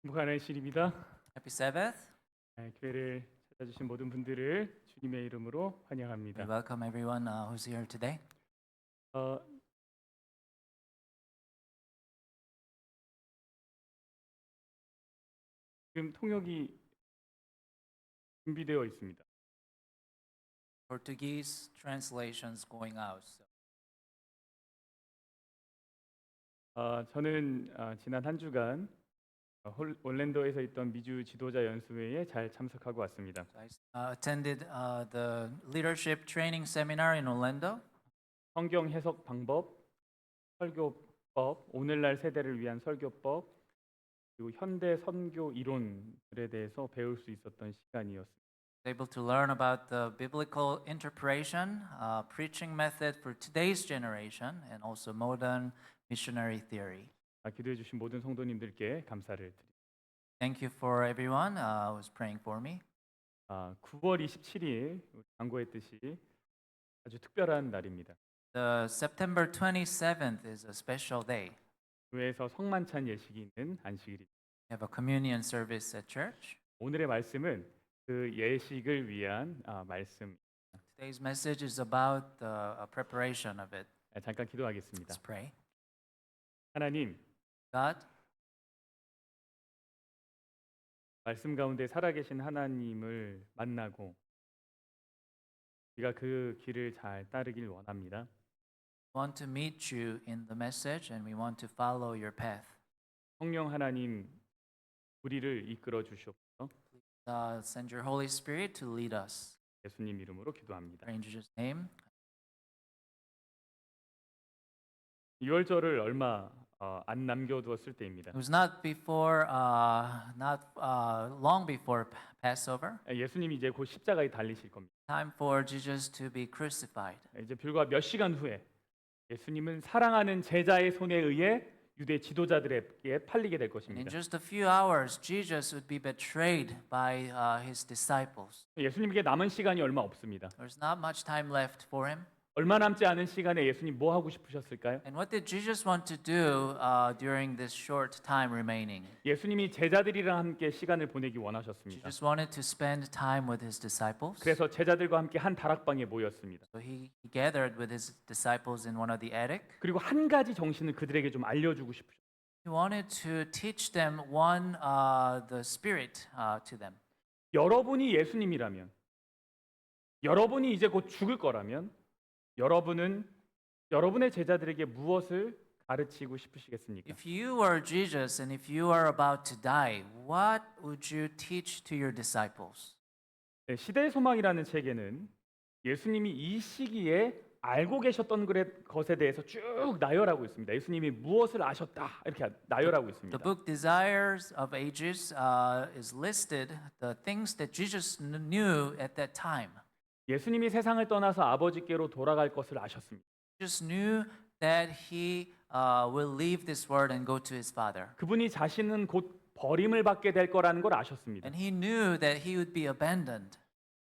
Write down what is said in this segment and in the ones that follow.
행복한 시입니다. Happy Sabbath. 교회를 찾아주신 모든 분들을 주님의 이름으로 We 환영합니다. welcome everyone who's here today. 어, 지금 통역이 준비되어 있습니다. Portuguese translations going out. 저는 지난 한 주간 올랜도에서 있던 미주 지도자 연수회에 잘 참석하고 왔습니다. So I attended the leadership training seminar in Orlando. 성경 해석 방법, 설교법, 오늘날 세대를 위한 설교법, 그리고 현대 선교 이론들에 대해서 배울 수 있었던 시간이었습니다. Able to learn about the biblical interpretation, preaching method for today's generation, and also modern missionary theory. 기도해 주신 모든 성도님들께 감사를 드립니다. Thank you for everyone who was praying for me. 9월 27일 광고했듯이 아주 특별한 날입니다. The September 27th is a special day. 교회에서 성만찬 예식이 있는 안식일입니다. We have a communion service at church. 오늘의 말씀은 그 예식을 위한 말씀. Today's message is about the preparation of it. 잠깐 기도하겠습니다. Let's pray. 하나님, God, 말씀 가운데 살아계신 하나님을 만나고 우리가 그 길을 잘 따르길 원합니다. we want to meet you in the message and we want to follow your path. 성령 하나님, 우리를 이끌어 주시옵소서. Send your Holy Spirit to lead us. 예수님 이름으로 기도합니다. In Jesus' name. 6월절을 얼마 안 남겨두었을 때입니다. It was not long before Passover. 예수님이 이제 곧 십자가에 달리실 겁니다. Time for Jesus to be crucified. 이제 불과 몇 시간 후에 예수님은 사랑하는 제자의 손에 의해 유대 지도자들에게 팔리게 될 And in 것입니다. just a few hours, Jesus would be betrayed by his disciples. 예수님에게 남은 시간이 얼마 없습니다. There's not much time left for him. 얼마 남지 않은 시간에 예수님 뭐 하고 싶으셨을까요? And what did Jesus want to do during this short time remaining? 예수님이 제자들이랑 함께 시간을 보내기 원하셨습니다. Jesus wanted to spend time with his disciples. 그래서 제자들과 함께 한 다락방에 모였습니다. So he gathered with his disciples in one of the attic. 그리고 한 가지 정신을 그들에게 좀 알려주고 싶으셨어요. He wanted to teach them the spirit to them. 여러분이 예수님이라면, 여러분이 이제 곧 죽을 거라면, 여러분은 여러분의 제자들에게 무엇을 가르치고 싶으시겠습니까? If you were Jesus and if you are about to die, what would you teach to your disciples? 네, 시대의 소망이라는 책에는 예수님이 이 시기에 알고 계셨던 것에 대해서 쭉 나열하고 있습니다. 예수님이 무엇을 아셨다 이렇게 나열하고 The 있습니다. book Desires of Ages is listed the things that Jesus knew at that time. 예수님이 세상을 떠나서 아버지께로 돌아갈 것을 아셨습니다. Jesus knew that he will leave this world and go to his Father. 그분이 자신은 곧 버림을 받게 될 거라는 걸 아셨습니다. And he knew that he would be abandoned.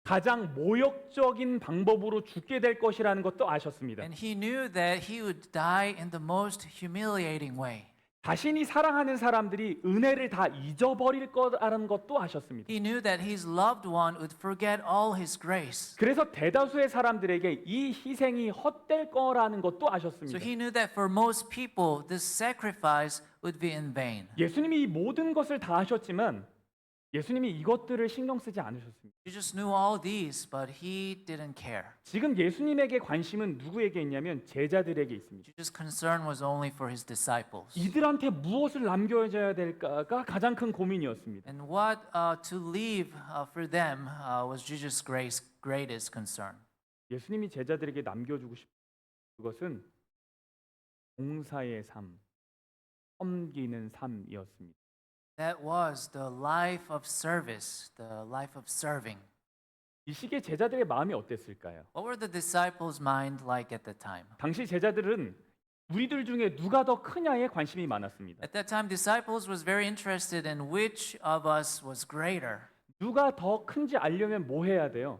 가장 모욕적인 방법으로 죽게 될 것이라는 것도 아셨습니다. And he knew that he would die in the most humiliating way. 자신이 사랑하는 사람들이 은혜를 다 잊어버릴 거라는 것도 아셨습니다. He knew that his loved one would forget all his grace. 그래서 대다수의 사람들에게 이 희생이 헛될 거라는 것도 So 아셨습니다. he knew that for most people, this sacrifice would be in vain. 예수님이 이 모든 것을 다 아셨지만 예수님이 이것들을 신경 쓰지 않으셨습니다. Jesus knew all these, but he didn't care. 지금 예수님에게 관심은 누구에게 있냐면 제자들에게 있습니다. Jesus' concern was only for his disciples. 이들한테 무엇을 남겨줘야 될까가 가장 큰 고민이었습니다. And what to leave for them was Jesus' greatest concern. 예수님이 제자들에게 남겨주고 싶은 그것은 봉사의 삶, 섬기는 삶이었습니다. That was the life of service, the life of serving. 이 시기에 제자들의 마음이 어땠을까요? What were the disciples' mind like at the time? 당시 제자들은 우리들 중에 누가 더 크냐에 관심이 많았습니다. At that time, disciples was very interested in which of us was greater. 누가 더 큰지 알려면 뭐 해야 돼요?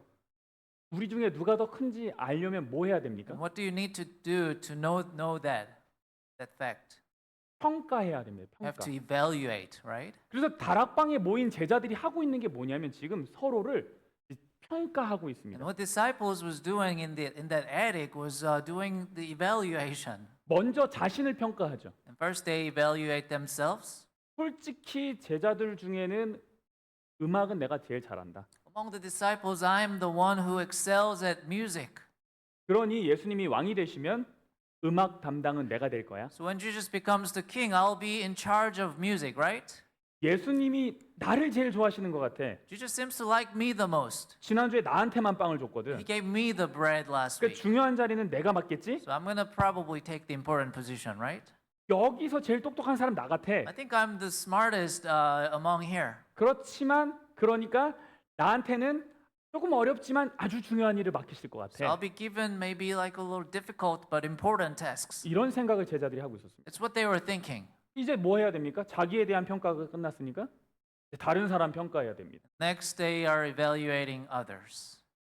우리 중에 누가 더 큰지 알려면 뭐 해야 됩니까? And what do you need to do to know that fact? 평가해야 됩니다. have 평가. to evaluate, right? 그래서 다락방에 모인 제자들이 하고 있는 게 뭐냐면 지금 서로를 평가하고 And 있습니다. what disciples was doing in that attic was doing the evaluation. 먼저 자신을 평가하죠. And first they evaluate themselves. 솔직히 제자들 중에는 음악은 내가 제일 잘한다. Among the disciples, I am the one who excels at music. 그러니 예수님이 왕이 되시면 음악 담당은 내가 될 거야. So when Jesus becomes the king, I'll be in charge of music, right? 예수님이 나를 제일 좋아하시는 것 같아. Jesus seems to like me the most. 지난주에 나한테만 빵을 줬거든. He gave me the bread last 그 week. 중요한 자리는 내가 맡겠지? So I'm going to probably take the important position, right? 여기서 제일 똑똑한 사람 나 같아. I think I'm the smartest among here. 그렇지만 그러니까 나한테는 조금 어렵지만 아주 중요한 일을 맡기실 것 So I'll 같아. be given maybe like a little difficult but important tasks. 이런 생각을 제자들이 하고 있었습니다. It's what they were thinking. 이제 뭐 해야 됩니까? 자기에 대한 평가가 끝났으니까 이제 다른 사람 평가해야 됩니다. Next, they are evaluating others.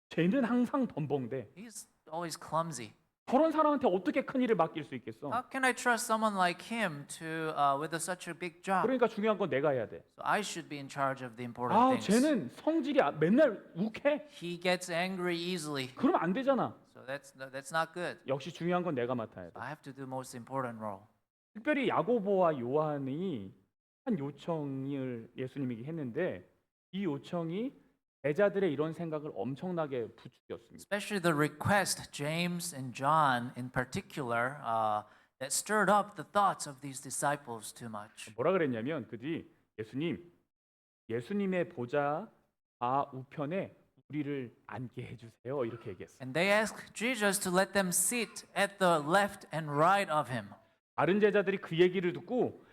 쟤는 항상 덤벙대. He's always clumsy. 저런 사람한테 어떻게 큰 일을 맡길 수 있겠어? How can I trust someone like him to with such a big job? 그러니까 중요한 건 내가 해야 돼. So I should be in charge of the important 아, things. 쟤는 성질이 맨날 욱해. He gets angry easily. 그러면 안 되잖아. So that's not good. 역시 중요한 건 내가 맡아야 돼. I have to do the most important role. 특별히 야고보와 요한이 한 요청을 예수님에게 했는데 이 요청이 제자들의 이런 생각을 엄청나게 부추겼습니다. Especially the request, James and John in particular, that stirred up the thoughts of these disciples too much. 뭐라 그랬냐면 그들이 예수님의 보좌 우편에 우리를 앉게 해주세요 이렇게 얘기했어. And they asked Jesus to let them sit at the left and right of him. 다른 제자들이 그 얘기를 듣고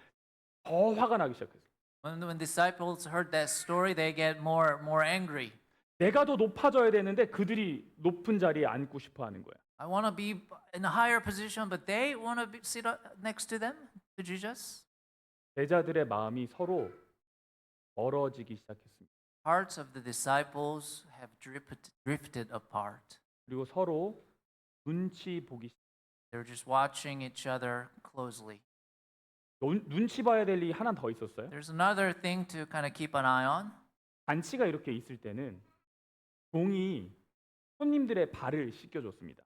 더 화가 나기 시작했어. When disciples heard that story, they get more angry. 내가 더 높아져야 되는데 그들이 높은 자리에 앉고 싶어 하는 거야. I want to be in a higher position, but they want to sit next to them, to Jesus. 제자들의 마음이 서로 멀어지기 시작했습니다. Hearts of the disciples have drifted apart. 그리고 서로 눈치 보기 시작. They're just watching each other closely. 눈치 봐야 될 일이 하나 더 있었어요. There's another thing to kind of keep an eye on. 잔치가 이렇게 있을 때는 종이 손님들의 발을 씻겨줬습니다.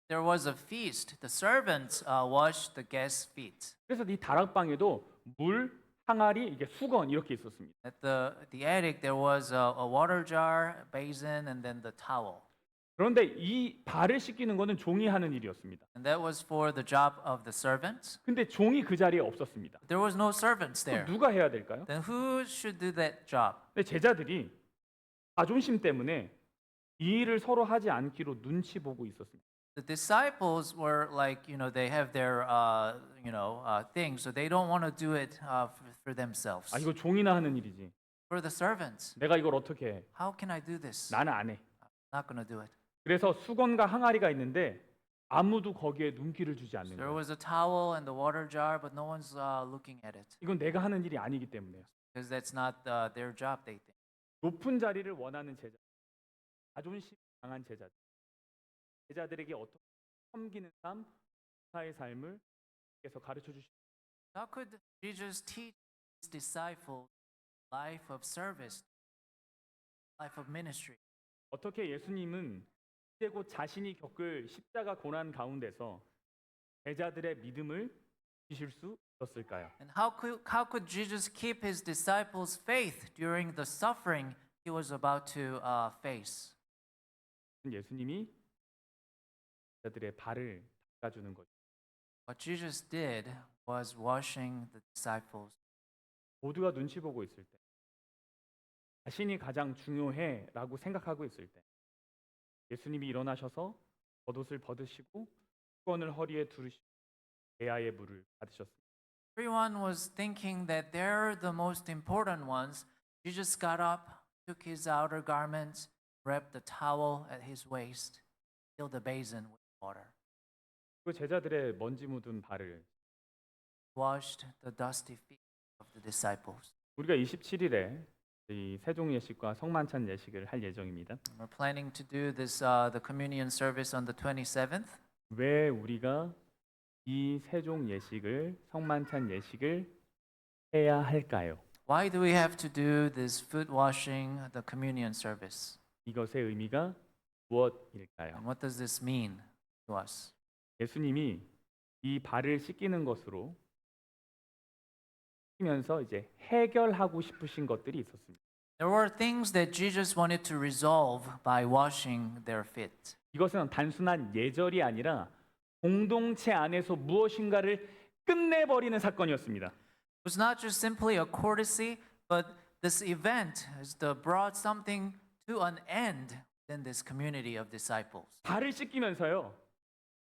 There was a feast. The servants washed the guests' feet. 그래서 이 다락방에도 물, 항아리, 이게 수건 이렇게 있었습니다. At the attic, there was a water jar, a basin, and then the towel. 그런데 이 발을 씻기는 것은 종이 하는 일이었습니다. And that was for the job of the servants. 근데 종이 그 자리에 없었습니다. There was no servants 그럼 there. 누가 해야 될까요? Then who should do that job? 근데 제자들이 자존심 때문에 이 일을 서로 하지 않기로 눈치 보고 있었습니다. The disciples were like, they have their, thing, so they don't want to do it for themselves. 아, 이거 종이나 하는 일이지. For the servants, 내가 이걸 어떻게 해? how can I do this? 나는 안 해. Not going to do it. 그래서 수건과 항아리가 있는데 아무도 거기에 눈길을 주지 않는 There 거예요. was a towel and the water jar, but no one's looking at it 이건 내가 하는 일이 아니기 때문에요. because that's not their job, they think. 높은 자리를 원하는 제자, 자존심 강한 제자들, 제자들에게 어떻게 섬기는 삶, 사의 삶을 계속 가르쳐 주시. How could Jesus teach his disciples life of service, life of ministry? 어떻게 예수님은 이제 곧 자신이 겪을 십자가 고난 가운데서 제자들의 믿음을 지실 수 있었을까요? And how could Jesus keep his disciples' faith during the suffering he was about to face? 예수님이 제자들의 발을 닦아주는 거죠. What Jesus did was washing the disciples. 모두가 눈치 보고 있을 때, 자신이 가장 중요해라고 생각하고 있을 때, 예수님이 일어나셔서 겉옷을 벗으시고 수건을 허리에 두르시고 대야의 물을 받으셨습니다. Everyone was thinking that they're the most important ones. Jesus got up, took his outer garments, wrapped the towel at his waist, filled the basin with water, 그 제자들의 먼지 묻은 발을 washed the dusty feet of the disciples. 우리가 27일에 이 세종 예식과 성만찬 예식을 할 예정입니다. We're planning to do this the communion service on the 27th. 왜 우리가 이 세종 예식을 성만찬 예식을 해야 할까요? Why do we have to do this foot washing, the communion service? 이것의 의미가 무엇일까요? And what does this mean to us? 예수님이 이 발을 씻기는 것으로 씻기면서 이제 해결하고 싶으신 것들이 있었습니다. There were things that Jesus wanted to resolve by washing their feet. 이것은 단순한 예절이 아니라 공동체 안에서 무엇인가를 끝내버리는 사건이었습니다. It was not just simply a courtesy, but this event has brought something to an end in this community of disciples. 발을 씻기면서요.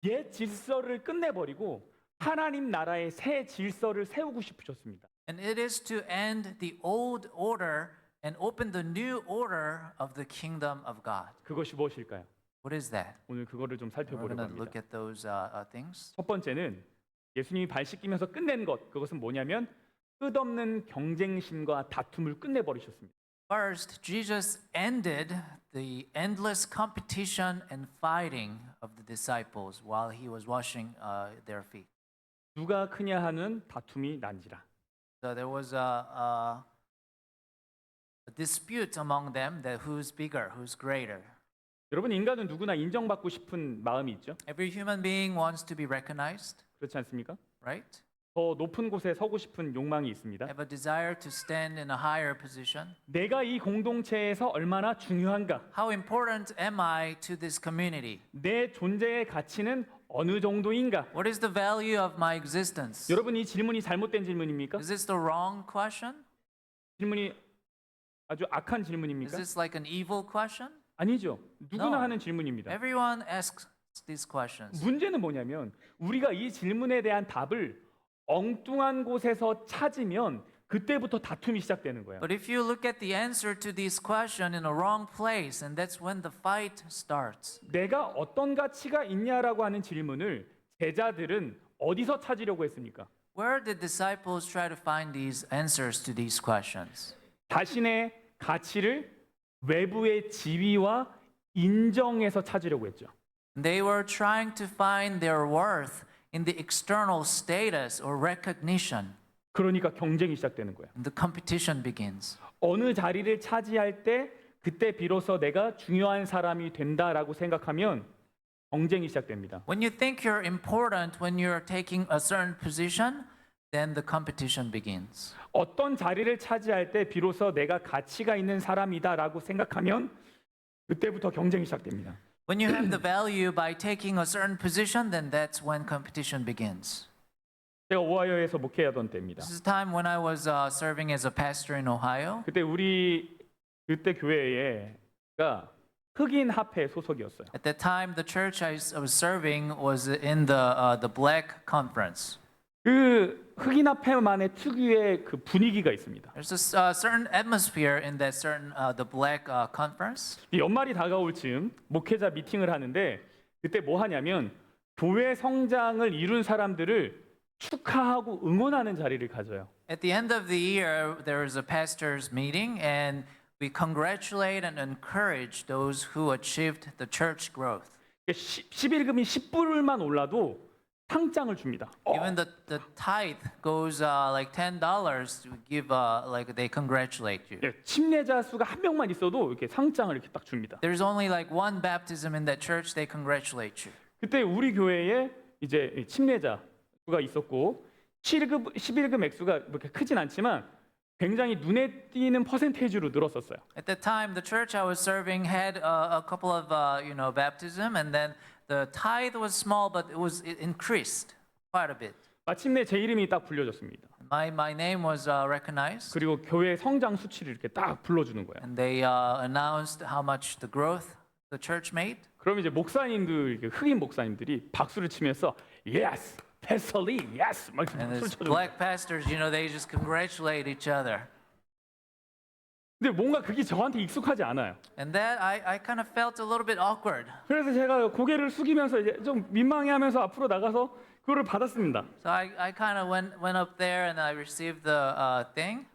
옛 질서를 끝내버리고 하나님 나라의 새 질서를 세우고 싶으셨습니다. And it is to end the old order and open the new order of the kingdom of God. 그것이 무엇일까요? What is that? 오늘 그거를 좀 We're 살펴보려고 going to look 합니다. at those things. 첫 번째는 예수님이 발 씻기면서 끝낸 것, 그것은 뭐냐면 끝없는 경쟁심과 다툼을 끝내버리셨습니다. First, Jesus ended the endless competition and fighting of the disciples while he was washing their feet. 누가 크냐 하는 다툼이 난지라. So there was a dispute among them that who's bigger, who's greater. 여러분 인간은 누구나 인정받고 싶은 마음이 있죠. Every human being wants to be recognized, 그렇지 않습니까? right? 더 높은 곳에 서고 싶은 욕망이 있습니다. Have a desire to stand in a higher position. 내가 이 공동체에서 얼마나 중요한가? How important am I to this community? 내 존재의 가치는 어느 정도인가? What is the value of my existence? 여러분 이 질문이 잘못된 질문입니까? Is this the wrong question? 질문이 아주 악한 Is 질문입니까? this like an evil question? 아니죠. 누구나 No. 하는 질문입니다. Everyone asks these questions. 문제는 뭐냐면 우리가 이 질문에 대한 답을 엉뚱한 곳에서 찾으면 그때부터 다툼이 시작되는 거예요. But if you look at the answer to this question in a wrong place, and that's when the fight starts. 내가 어떤 가치가 있냐라고 하는 질문을 제자들은 어디서 찾으려고 했습니까? Where did disciples try to find these answers to these questions? 자신의 가치를 외부의 지위와 인정에서 찾으려고 했죠. They were trying to find their worth in the external status or recognition. 그러니까 경쟁이 시작되는 거예요. And the competition begins. 어느 자리를 차지할 때 그때 비로소 내가 중요한 사람이 된다라고 생각하면 경쟁이 시작됩니다. When you think you're important when you're taking a certain position, then the competition begins. 어떤 자리를 차지할 때 비로소 내가 가치가 있는 사람이다라고 생각하면 그때부터 경쟁이 시작됩니다. When you have the value by taking a certain position, then that's when competition begins. 제가 오하이오에서 목회하던 때입니다. This is the time when I was serving as a pastor in Ohio. 그때 교회가 흑인 합회 소속이었어요. At that time, the church I was serving was in the Black Conference. 그 흑인 합회만의 특유의 그 분위기가 있습니다. There's a certain atmosphere in that certain the Black Conference. 이 연말이 다가올 즈음 목회자 미팅을 하는데 그때 뭐 하냐면 교회 성장을 이룬 사람들을 축하하고 응원하는 자리를 가져요. At the end of the year, there is a pastors' meeting, and we congratulate and encourage those who achieved the church growth. 11금이 10불만 올라도 상장을 줍니다. Even the tithe goes like $10 to give like they congratulate you. 예, 침례자 수가 한 명만 있어도 이렇게 상장을 이렇게 딱 줍니다. There's only like one baptism in that church, they congratulate you. 그때 우리 교회에 이제 침례자 수가 있었고 11금 액수가 그렇게 크진 않지만 굉장히 눈에 띄는 퍼센테이지로 늘었었어요. At that time, the church I was serving had a couple of baptism, and then the tithe was small, but it increased quite a bit. 마침내 제 이름이 딱 불려졌습니다. My name was recognized, 그리고 교회 성장 수치를 이렇게 딱 불러주는 거예요. and they announced how much the growth the church made. 그럼 이제 목사님들, 흑인 목사님들이 박수를 치면서 Yes, Pastor Lee, yes, 막 And 박수를 as 쳐주고. black pastors, they just congratulate each other. 근데 뭔가 그게 저한테 익숙하지 않아요. And that I kind of felt a little bit awkward. 그래서 제가 고개를 숙이면서 이제 좀 민망해하면서 앞으로 나가서 그거를 받았습니다. So I kind of went up there and I received the thing.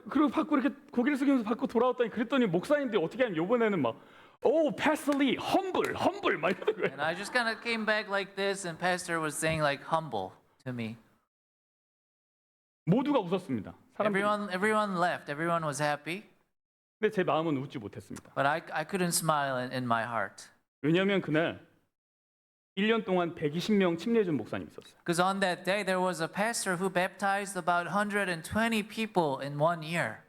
그리고 받고 이렇게 고개를 숙이면서 받고 돌아왔더니 그랬더니 목사님들이 어떻게 하면 이번에는 막 Pastor Lee, humble 막 이러는 거예요. And I just kind of came back like this, and Pastor was saying like humble to me. 모두가 웃었습니다. 사람들이. Everyone left. Everyone was happy, 근데 제 마음은 웃지 못했습니다. but I couldn't smile in my heart. 왜냐하면 그날 1년 동안 120명 침례준 목사님 있었어요. Because on that day, there was a pastor who baptized about 120 people in 1 year.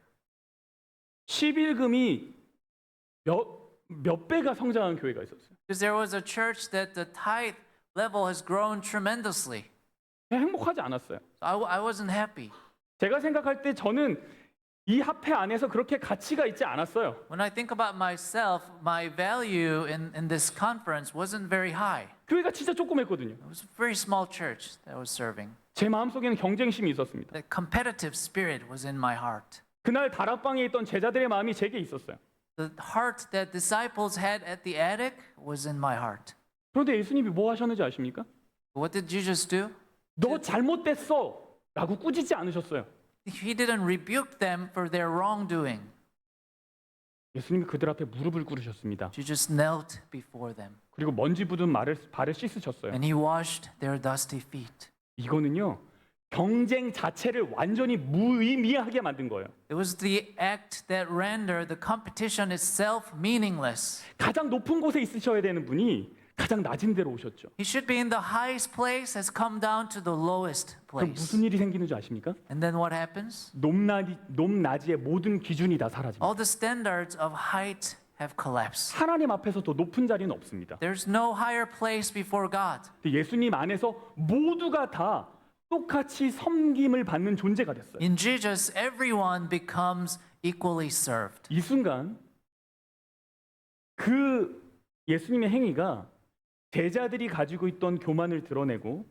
11금이 몇 배가 성장한 교회가 있었어요. Because there was a church that the tithe level has grown tremendously. 그냥 행복하지 않았어요. I wasn't happy. 제가 생각할 때 저는 이 합회 안에서 그렇게 가치가 있지 않았어요. When I think about myself, my value in this conference wasn't very high. 교회가 진짜 조그맸거든요. It was a very small church that I was serving. 제 마음속에는 경쟁심이 있었습니다. The competitive spirit was in my heart. 그날 다락방에 있던 제자들의 마음이 제게 있었어요. The heart that disciples had at the attic was in my heart. 그런데 예수님이 뭐 하셨는지 아십니까? What did Jesus do? 너 잘못됐어 라고 꾸짖지 않으셨어요. He didn't rebuke them for their wrongdoing. 예수님이 그들 앞에 무릎을 꿇으셨습니다. He just knelt before them. 그리고 먼지 묻은 발을 씻으셨어요. And he washed their dusty feet. 이거는요, 경쟁 자체를 완전히 무의미하게 만든 거예요. It was the act that rendered the competition itself meaningless. 가장 높은 곳에 있으셔야 되는 분이 가장 낮은 데로 오셨죠. He should be in the highest place, has come down to the lowest 그럼 place. 무슨 일이 생기는 줄 아십니까? And then what happens? 높낮이의 모든 기준이 다 사라집니다. All the standards of height have collapsed. 하나님 앞에서 더 높은 자리는 없습니다. There's no higher place before God. 예수님 안에서 모두가 다 똑같이 섬김을 받는 존재가 됐어요. In Jesus, everyone becomes equally served. 이 순간 그 예수님의 행위가 제자들이 가지고 있던 교만을 드러내고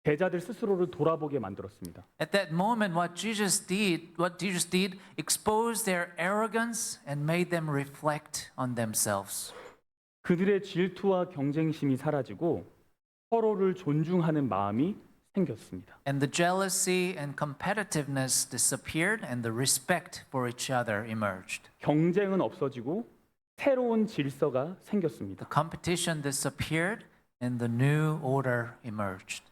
제자들 스스로를 돌아보게 만들었습니다. At that moment, what Jesus did exposed their arrogance and made them reflect on themselves. 그들의 질투와 경쟁심이 사라지고 서로를 존중하는 마음이 생겼습니다. And the jealousy and competitiveness disappeared, and the respect for each other emerged. 경쟁은 없어지고 새로운 질서가 생겼습니다. Competition disappeared, and the new order emerged.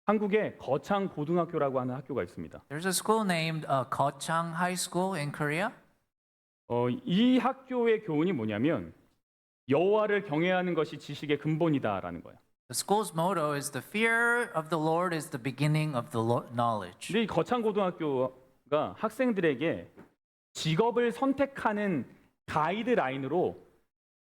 한국에 거창 고등학교라고 하는 학교가 있습니다. There's a school named Gochang High School in Korea. 이 학교의 교훈이 뭐냐면 여호와를 경외하는 것이 지식의 근본이다라는 거예요. The school's motto is the fear of the Lord is the beginning of the knowledge. 근데 이 거창 고등학교가 학생들에게 직업을 선택하는 가이드라인으로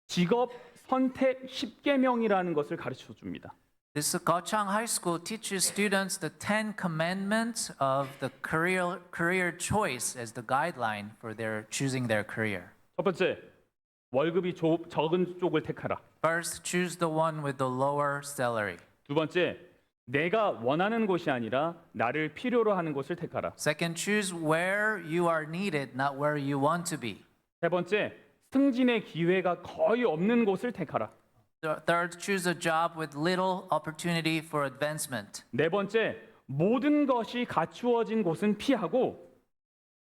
직업 선택 10계명이라는 것을 가르쳐 줍니다. This Gochang High School teaches students the 10 commandments of the career choice as the guideline for their choosing their career. 첫 번째, 월급이 적은 쪽을 택하라. First, choose the one with the lower salary. 두 번째, 내가 원하는 곳이 아니라 나를 필요로 하는 곳을 택하라. Second, choose where you are needed, not where you want to be. 세 번째, 승진의 기회가 거의 없는 곳을 택하라. Third, choose a job with little opportunity for advancement. 네 번째, 모든 것이 갖추어진 곳은 피하고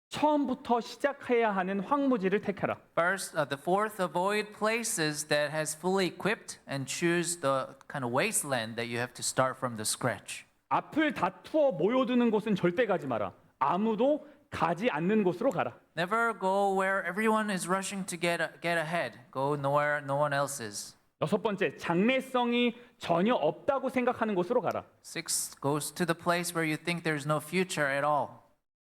처음부터 시작해야 하는 황무지를 택하라. First, the fourth, avoid places that has fully equipped and choose the kind of wasteland that you have to start from the scratch. 앞을 다투어 모여드는 곳은 절대 가지 마라. 아무도 가지 않는 곳으로 가라. Never go where everyone is rushing to get ahead. Go nowhere no one else is. 여섯 번째, 장래성이 전혀 없다고 생각하는 곳으로 가라. Six, goes to the place where you think there's no future at all.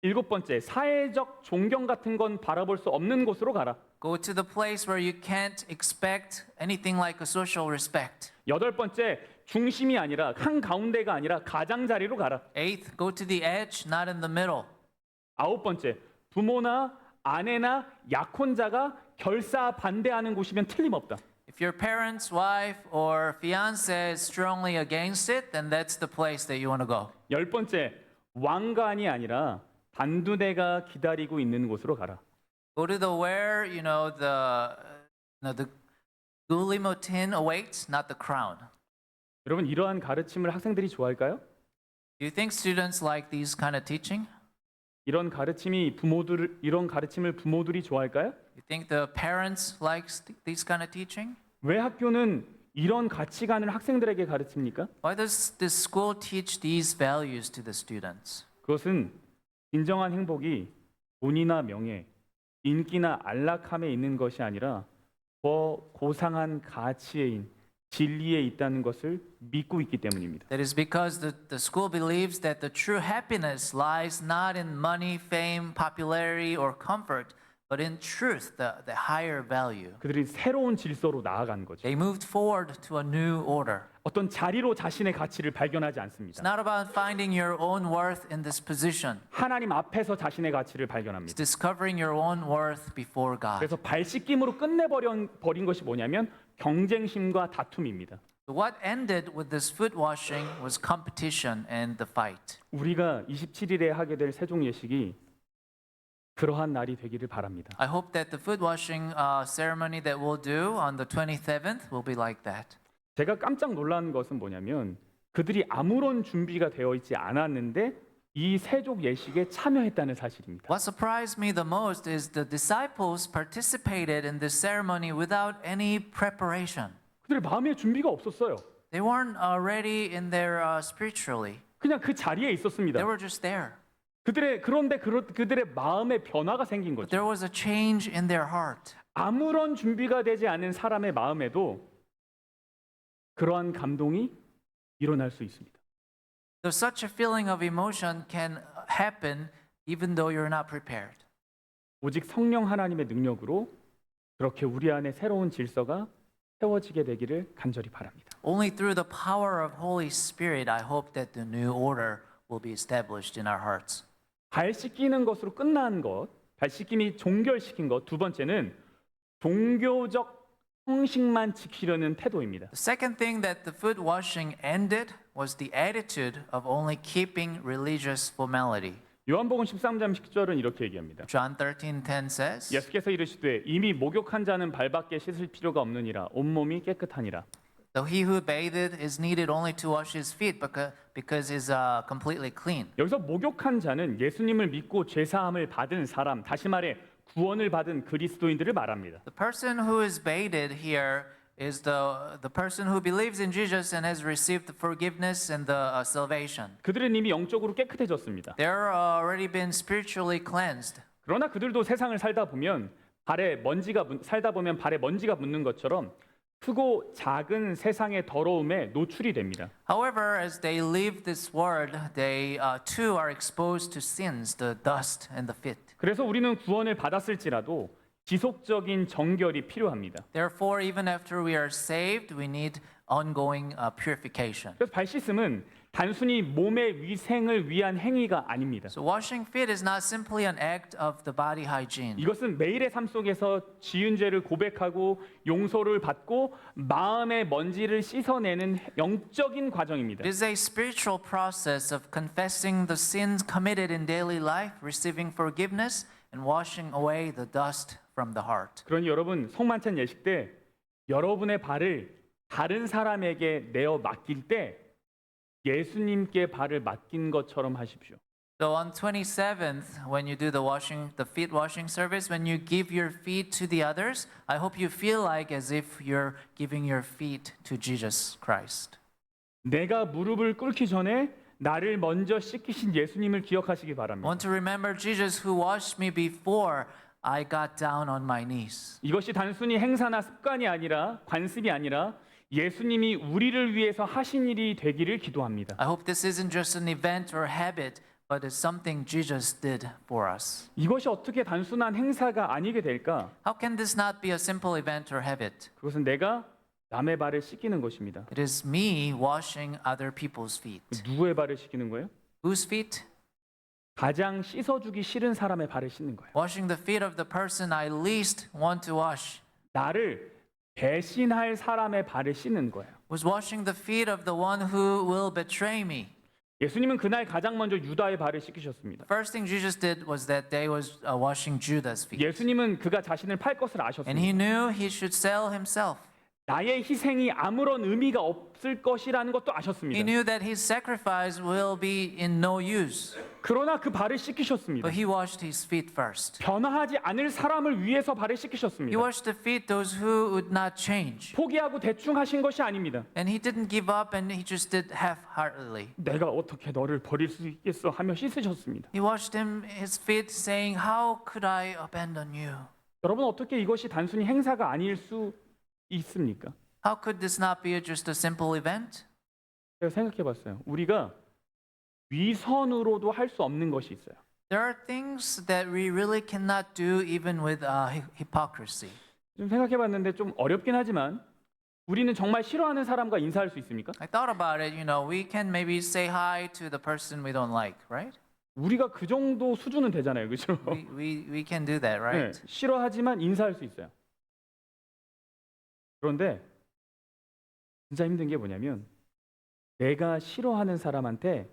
일곱 번째, 사회적 존경 같은 건 바라볼 수 없는 곳으로 가라. Go to the place where you can't expect anything like a social respect. 여덟 번째, 중심이 아니라 한가운데가 아니라 가장자리로 가라. Eighth, go to the edge, not in the middle. 아홉 번째, 부모나 아내나 약혼자가 결사 반대하는 곳이면 틀림없다. If your parents, wife, or fiance is strongly against it, then that's the place that you want to go. 열 번째, 왕관이 아니라 단두대가 기다리고 있는 곳으로 가라. Go to the where the guillotine awaits, not the crown. 여러분, 이러한 가르침을 학생들이 좋아할까요? Do you think students like these kind of teaching? 이런 가르침을 부모들이 좋아할까요? You think the parents likes this kind of teaching? 왜 학교는 이런 가치관을 학생들에게 가르칩니까? Why does this school teach these values to the students? 그것은 진정한 행복이 돈이나 명예, 인기나 안락함에 있는 것이 아니라 더 고상한 가치인 진리에 있다는 것을 믿고 있기 때문입니다. That is because the school believes that the true happiness lies not in money, fame, popularity, or comfort, but in truth, the higher value. 그들이 새로운 질서로 나아가는 거죠. They moved forward to a new order. 어떤 자리로 자신의 가치를 발견하지 It's 않습니다. not about finding your own worth in this position. 하나님 앞에서 자신의 가치를 It's 발견합니다. discovering your own worth before God. 그래서 발씻김으로 끝내버린 것이 뭐냐면 경쟁심과 다툼입니다. So what ended with this foot washing was competition and the fight. 우리가 27일에 하게 될 세종 예식이 그러한 날이 되기를 바랍니다. I hope that the foot washing ceremony that we'll do on the 27th will be like that. 제가 깜짝 놀란 것은 뭐냐면 그들이 아무런 준비가 되어 있지 않았는데 이 세족 예식에 참여했다는 사실입니다. What surprised me the most is the disciples participated in this ceremony without any preparation. 그들의 마음의 준비가 없었어요. They weren't ready in their spiritually. 그냥 그 자리에 있었습니다. They were just there. 그들의 마음의 변화가 생긴 But 거죠. there was a change in their heart. 아무런 준비가 되지 않은 사람의 마음에도 그러한 감동이 일어날 수 있습니다. So such a feeling of emotion can happen even though you're not prepared. 오직 성령 하나님의 능력으로 그렇게 우리 안에 새로운 질서가 세워지게 되기를 간절히 바랍니다. Only through the power of Holy Spirit I hope that the new order will be established in our hearts. 발 씻기는 것으로 끝난 것, 발 씻김이 종결시킨 것, 두 번째는 종교적 형식만 지키려는 태도입니다. The second thing that the foot washing ended was the attitude of only keeping religious formality. 요한복음 13장 10절은 이렇게 얘기합니다. John 13:10 says, 예수께서 이르시되 이미 목욕한 자는 발밖에 씻을 필요가 없느니라 온몸이 깨끗하니라. though he who bathed is needed only to wash his feet because is completely clean. 여기서 목욕한 자는 예수님을 믿고 죄사함을 받은 사람, 다시 말해 구원을 받은 그리스도인들을 말합니다. The person who is bathed here is the person who believes in Jesus and has received the forgiveness and the salvation. 그들은 이미 영적으로 깨끗해졌습니다. They're already been spiritually cleansed. 그러나 그들도 세상을 살다 보면 발에 먼지가 묻는 것처럼 크고 작은 세상의 더러움에 노출이 됩니다. However, as they leave this world, they too are exposed to sins, the dust and the fit. 그래서 우리는 구원을 받았을지라도 지속적인 정결이 필요합니다. Therefore, even after we are saved, we need ongoing purification. 그래서 발 씻음은 단순히 몸의 위생을 위한 행위가 아닙니다. So washing feet is not simply an act of the body hygiene. 이것은 매일의 삶 속에서 지은 죄를 고백하고 용서를 받고 마음의 먼지를 씻어내는 영적인 과정입니다. It is a spiritual process of confessing the sins committed in daily life, receiving forgiveness, and washing away the dust from the heart. 그러니 여러분 성만찬 예식 때 여러분의 발을 다른 사람에게 내어 맡길 때 예수님께 발을 맡긴 것처럼 하십시오. So on 27th, when you do the feet washing service, when you give your feet to the others, I hope you feel like as if you're giving your feet to Jesus Christ. 내가 무릎을 꿇기 전에 나를 먼저 씻기신 예수님을 기억하시기 I 바랍니다. want to remember Jesus who washed me before I got down on my knees. 이것이 단순히 행사나 습관이 아니라 관습이 아니라 예수님이 우리를 위해서 하신 일이 되기를 기도합니다. I hope this isn't just an event or habit, but it's something Jesus did for us. 이것이 어떻게 단순한 행사가 아니게 될까? How can this not be a simple event or habit? 그것은 내가 남의 발을 씻기는 것입니다. It is me washing other people's feet. 누구의 발을 씻기는 거예요? Whose feet? 가장 씻어주기 싫은 사람의 발을 씻는 거예요. Washing the feet of the person I least want to wash. 나를 배신할 사람의 발을 씻는 거예요. Was washing the feet of the one who will betray me. 예수님은 그날 가장 먼저 유다의 발을 씻기셨습니다. First thing Jesus did was that day was washing Judah's feet. 예수님은 그가 자신을 팔 것을 And 아셨습니다. he knew he should sell himself. 나의 희생이 아무런 의미가 없을 것이라는 것도 He 아셨습니다. knew that his sacrifice will be in no use, 그러나 그 발을 씻기셨습니다. but he washed his feet first. 변화하지 않을 사람을 위해서 발을 He 씻기셨습니다. washed the feet those who would not change. 포기하고 대충 하신 것이 아닙니다. And he didn't give up and he just did half-heartedly. 내가 어떻게 너를 버릴 수 있겠어 하며 씻으셨습니다. He washed his feet saying, "How could I abandon you? 여러분 어떻게 이것이 단순히 행사가 아닐 수 있습니까? How could this not be just a simple event?" 제가 생각해 봤어요. 우리가 위선으로도 할 수 없는 것이 있어요. There are things that we really cannot do even with hypocrisy. 좀 생각해 봤는데 좀 어렵긴 하지만 우리는 정말 싫어하는 사람과 인사할 수 있습니까? I thought about it, we can maybe say hi to the person we don't like, right? 우리가 그 정도 수준은 되잖아요. 그렇죠? We can do that, right? 네, 싫어하지만 인사할 수 있어요. 그런데 진짜 힘든 게 뭐냐면 내가 싫어하는 사람한테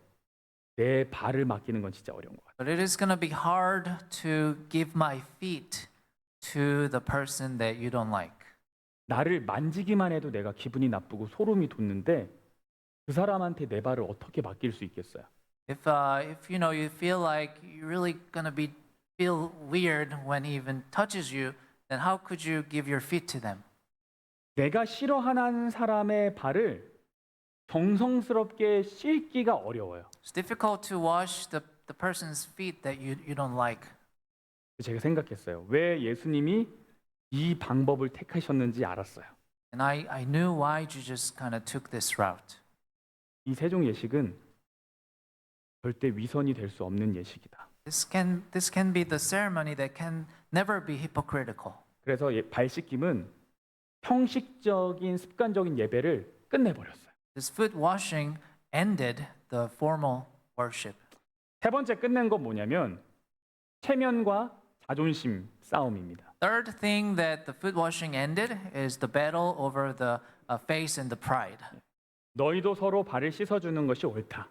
내 발을 맡기는 건 진짜 어려운 것 같아요. But it is going to be hard to give my feet to the person that you don't like. 나를 만지기만 해도 내가 기분이 나쁘고 소름이 돋는데 그 사람한테 내 발을 어떻게 맡길 수 있겠어요? If you feel like you're really going to feel weird when he even touches you, then how could you give your feet to them? 내가 싫어하는 사람의 발을 정성스럽게 씻기가 어려워요. It's difficult to wash the person's feet that you don't like. 제가 생각했어요. 왜 예수님이 이 방법을 택하셨는지 알았어요. And I knew why Jesus kind of took this route. 이 세종 예식은 절대 위선이 될 수 없는 예식이다. This can be the ceremony that can never be hypocritical. 그래서 발 씻김은 형식적인 습관적인 예배를 끝내버렸어요. This foot washing ended the formal worship. 세 번째 끝낸 건 뭐냐면 체면과 자존심 싸움입니다. Third thing that the foot washing ended is the battle over the face and the pride. 너희도 서로 발을 씻어주는 것이 옳다.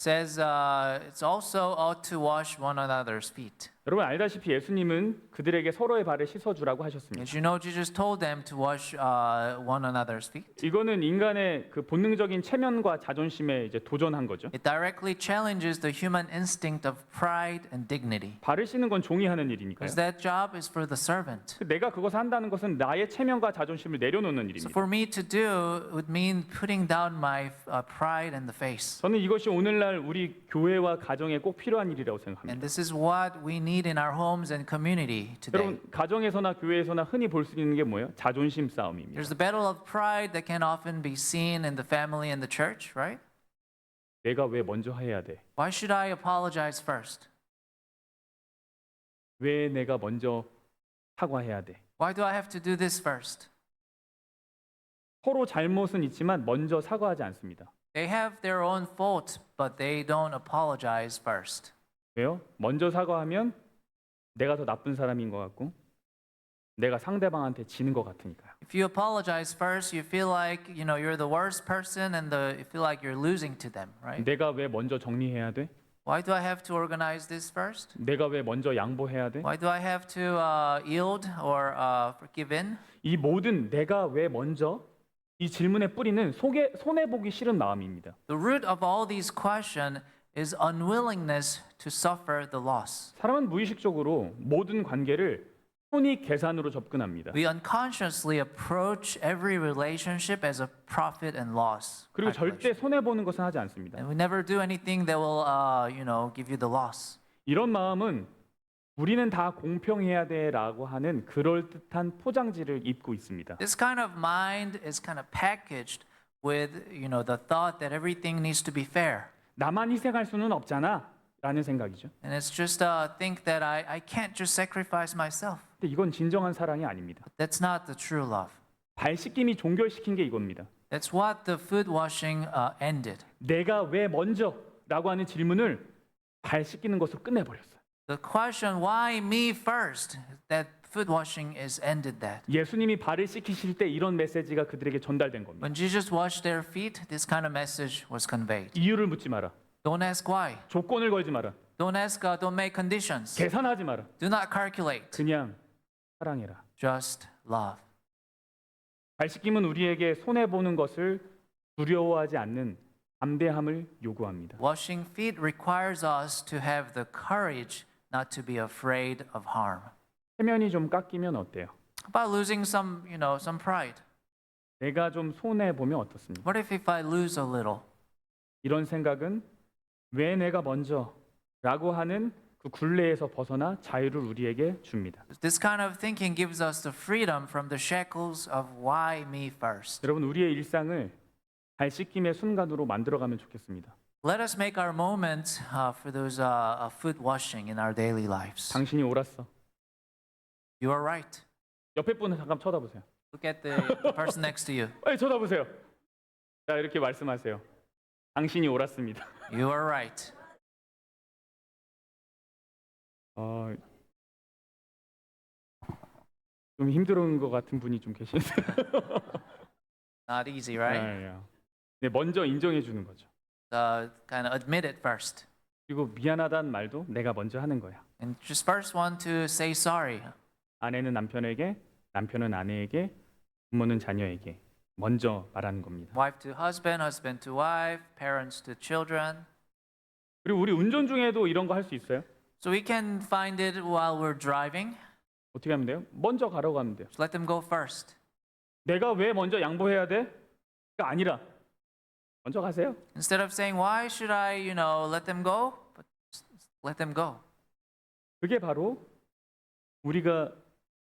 Says it's also ought to wash one another's feet. 여러분 알다시피 예수님은 그들에게 서로의 발을 씻어주라고 하셨습니다. As you know, Jesus told them to wash one another's feet. 이거는 인간의 그 본능적인 체면과 자존심에 이제 도전한 거죠. It directly challenges the human instinct of pride and dignity. 발을 씻는 건 종이 하는 일이니까요. Because that job is for the servant. 내가 그것을 한다는 것은 나의 체면과 자존심을 내려놓는 So 일입니다. for me to do would mean putting down my pride and the face. 저는 이것이 오늘날 우리 교회와 가정에 꼭 필요한 일이라고 생각합니다. And this is what we need in our homes and community today. 여러분 가정에서나 교회에서나 흔히 볼 수 있는 게 뭐예요? 자존심 싸움입니다. There's the battle of pride that can often be seen in the family and the church, right? 내가 왜 먼저 해야 돼? Why should I apologize first? 왜 내가 먼저 사과해야 돼? Why do I have to do this first? 서로 잘못은 있지만 먼저 사과하지 않습니다. They have their own fault, but they don't apologize first. 왜요? 먼저 사과하면 내가 더 나쁜 사람인 것 같고 내가 상대방한테 지는 것 같으니까요. If you apologize first, you feel like you're the worst person, and you feel like you're losing to them, right? 내가 왜 먼저 정리해야 돼? Why do I have to organize this first? 내가 왜 먼저 양보해야 돼? Why do I have to yield or forgive in? 이 모든 내가 왜 먼저 이 질문의 뿌리는 손해보기 싫은 마음입니다. The root of all these questions is unwillingness to suffer the loss. 사람은 무의식적으로 모든 관계를 손익 계산으로 접근합니다. We unconsciously approach every relationship as a profit and loss. 그리고 calculation. 절대 손해보는 것은 하지 않습니다. And we never do anything that will, give you the loss. 이런 마음은 우리는 다 공평해야 돼라고 하는 그럴듯한 포장지를 입고 있습니다. This kind of mind is kind of packaged with, the thought that everything needs to be fair. 나만 희생할 수는 없잖아 라는 생각이죠. And it's just think that I can't just sacrifice myself. 근데 이건 진정한 사랑이 아닙니다. That's not the true love. 발 씻김이 종결시킨 게 이겁니다. That's what the foot washing ended. 내가 왜 먼저 라고 하는 질문을 발 씻기는 것으로 끝내버렸어요. The question, why me first, that foot washing is ended that. 예수님이 발을 씻기실 때 이런 메시지가 그들에게 전달된 겁니다. When Jesus washed their feet, this kind of message was conveyed. 이유를 묻지 마라. Don't ask why. 조건을 걸지 마라. Don't ask, don't make conditions. 계산하지 마라. Do not calculate. 그냥 사랑해라. Just love. 발 씻김은 우리에게 손해 보는 것을 두려워하지 않는 담대함을 요구합니다. Washing feet requires us to have the courage not to be afraid of harm. 체면이 좀 깎이면 어때요? How about losing some, some pride? 내가 좀 손해 보면 어떻습니까? What if I lose a little? 이런 생각은 왜 내가 먼저라고 하는 그 굴레에서 벗어나 자유를 우리에게 줍니다. This kind of thinking gives us the freedom from the shackles of why me first. 여러분 우리의 일상을 발 씻김의 순간으로 만들어가면 좋겠습니다. Let us make our moments for those foot washing in our daily lives. 당신이 옳았어. You are right. 옆에 분은 잠깐 쳐다보세요. Look at the person next to you. 빨리 쳐다보세요. 자 이렇게 말씀하세요. 당신이 옳았습니다. You are right. 좀 힘들은 것 같은 분이 좀 계시는데. Not easy, right? 네, 먼저 인정해 주는 거죠. Kind of admit it first. 그리고 미안하다는 말도 내가 먼저 하는 거야. And just first want to say sorry. 아내는 남편에게, 남편은 아내에게, 부모는 자녀에게 먼저 말하는 겁니다. Wife to husband, husband to wife, parents to children. 그리고 우리 운전 중에도 이런 거 할 수 있어요? So we can find it while we're driving. 어떻게 하면 돼요? 먼저 가라고 하면 돼요. Just let them go first. 내가 왜 먼저 양보해야 돼? 가 아니라 먼저 가세요. Instead of saying, why should I, let them go? But just let them go. 그게 바로 우리가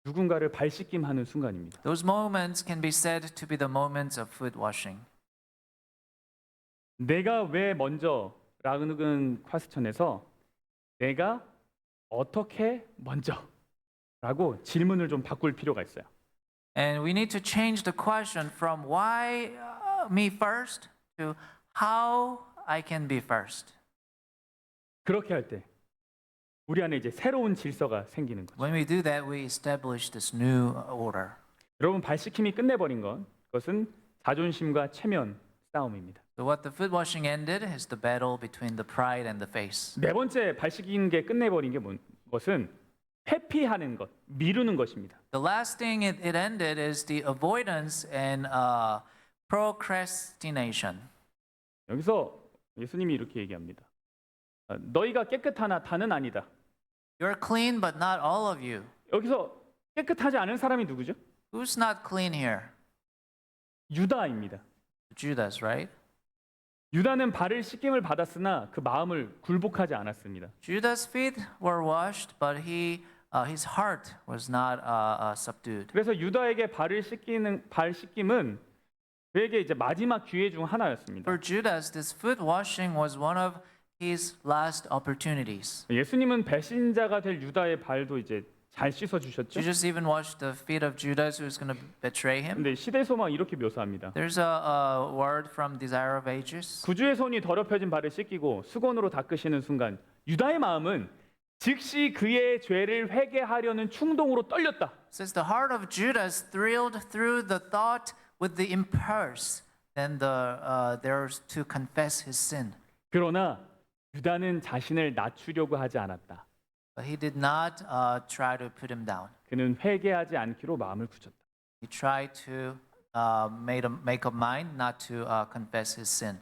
누군가를 발 씻김하는 순간입니다. Those moments can be said to be the moments of foot washing. 내가 왜 먼저라는 퀘스천에서 내가 어떻게 먼저라고 질문을 좀 바꿀 필요가 있어요. And we need to change the question from why me first to how I can be first. 그렇게 할 때 우리 안에 이제 새로운 질서가 생기는 거죠. When we do that, we establish this new order. 여러분 발 씻김이 끝내버린 그것은 자존심과 체면 싸움입니다. So what the foot washing ended is the battle between the pride and the face. 네 번째 발 씻긴 게 끝내버린 게 것은 회피하는 것, 미루는 것입니다. The last thing it ended is the avoidance and procrastination. 여기서 예수님이 이렇게 얘기합니다. 너희가 깨끗하나 다는 아니다. You're clean, but not all of you. 여기서 깨끗하지 않은 사람이 누구죠? Who's not clean here? 유다입니다. Judas, right? 유다는 발을 씻김을 받았으나 그 마음을 굴복하지 않았습니다. Judas' feet were washed, but his heart was not subdued. 그래서 유다에게 발 씻김은 그에게 이제 마지막 기회 중 하나였습니다. For Judas, this foot washing was one of his last opportunities. 예수님은 배신자가 될 유다의 발도 이제 잘 씻어 주셨죠. Jesus even washed the feet of Judas, who's going to betray him. 근데 시대 소망 이렇게 묘사합니다. There's a word from Desire of Ages. 구주의 손이 더럽혀진 발을 씻기고 수건으로 닦으시는 순간 유다의 마음은 즉시 그의 죄를 회개하려는 충동으로 떨렸다. It says the heart of Judas thrilled through the thought with the impulse, then there's to confess his sin. 그러나 유다는 자신을 낮추려고 하지 않았다. But he did not try to put him down. 그는 회개하지 않기로 마음을 굳혔다. He tried to make up mind not to confess his sin.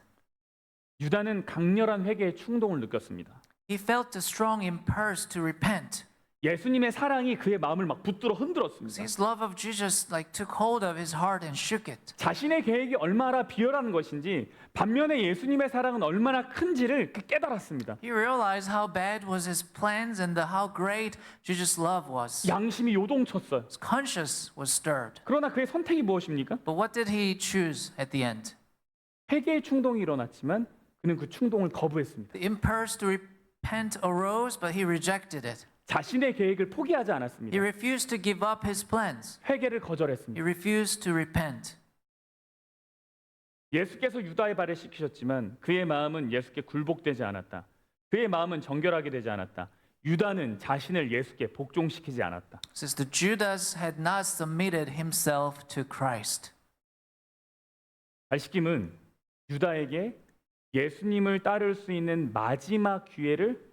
유다는 강렬한 회개의 충동을 느꼈습니다. He felt a strong impulse to repent. 예수님의 사랑이 그의 마음을 막 붙들어 흔들었습니다. His love of Jesus took hold of his heart and shook it. 자신의 계획이 얼마나 비열한 것인지 반면에 예수님의 사랑은 얼마나 큰지를 깨달았습니다. He realized how bad was his plans and how great Jesus' love was. 양심이 요동쳤어요. His conscience was stirred. 그러나 그의 선택이 무엇입니까? But what did he choose at the end? 회개의 충동이 일어났지만 그는 그 충동을 거부했습니다. The impulse to repent arose, but he rejected it. 자신의 계획을 포기하지 He 않았습니다. refused to give up his plans. 회개를 He 거절했습니다. refused to repent. 예수께서 유다의 발을 씻기셨지만 그의 마음은 예수께 굴복되지 않았다. 그의 마음은 정결하게 되지 않았다. 유다는 자신을 예수께 복종시키지 않았다. Since the Judas had not submitted himself to Christ. 발 씻김은 유다에게 예수님을 따를 수 있는 마지막 기회를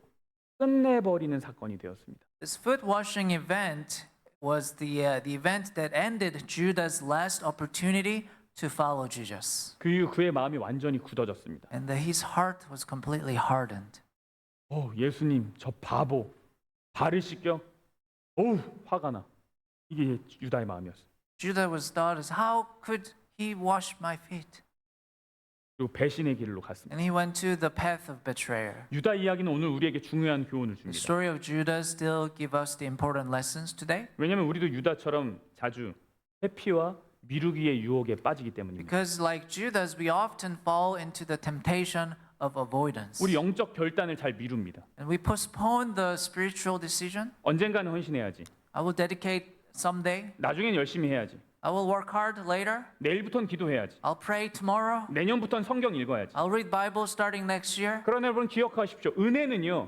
끝내버리는 사건이 되었습니다. This foot washing event was the event that ended Judah's last opportunity to follow Jesus. 그 이후 그의 마음이 완전히 굳어졌습니다. And his heart was completely hardened. 예수님, 저 바보, 발을 씻겨? 어우, 화가 나. 이게 유다의 마음이었어요. Judah was thought as, how could he wash my feet? 그리고 배신의 길로 갔습니다. And he went to the path of betrayer. 유다 이야기는 오늘 우리에게 중요한 교훈을 The 줍니다. story of Judah still give us the important lessons today 왜냐하면 우리도 유다처럼 자주 회피와 미루기의 유혹에 빠지기 때문입니다. because like Judas we often fall into the temptation of avoidance. 우리 영적 결단을 잘 미룹니다. And we postpone the spiritual decision. 언젠가는 헌신해야지. I will dedicate someday. 나중엔 열심히 해야지. I will work hard later. 내일부터는 기도해야지. I'll pray tomorrow. 내년부터는 성경 읽어야지. I'll read Bible starting next year. 그러나 여러분 기억하십시오. 은혜는요.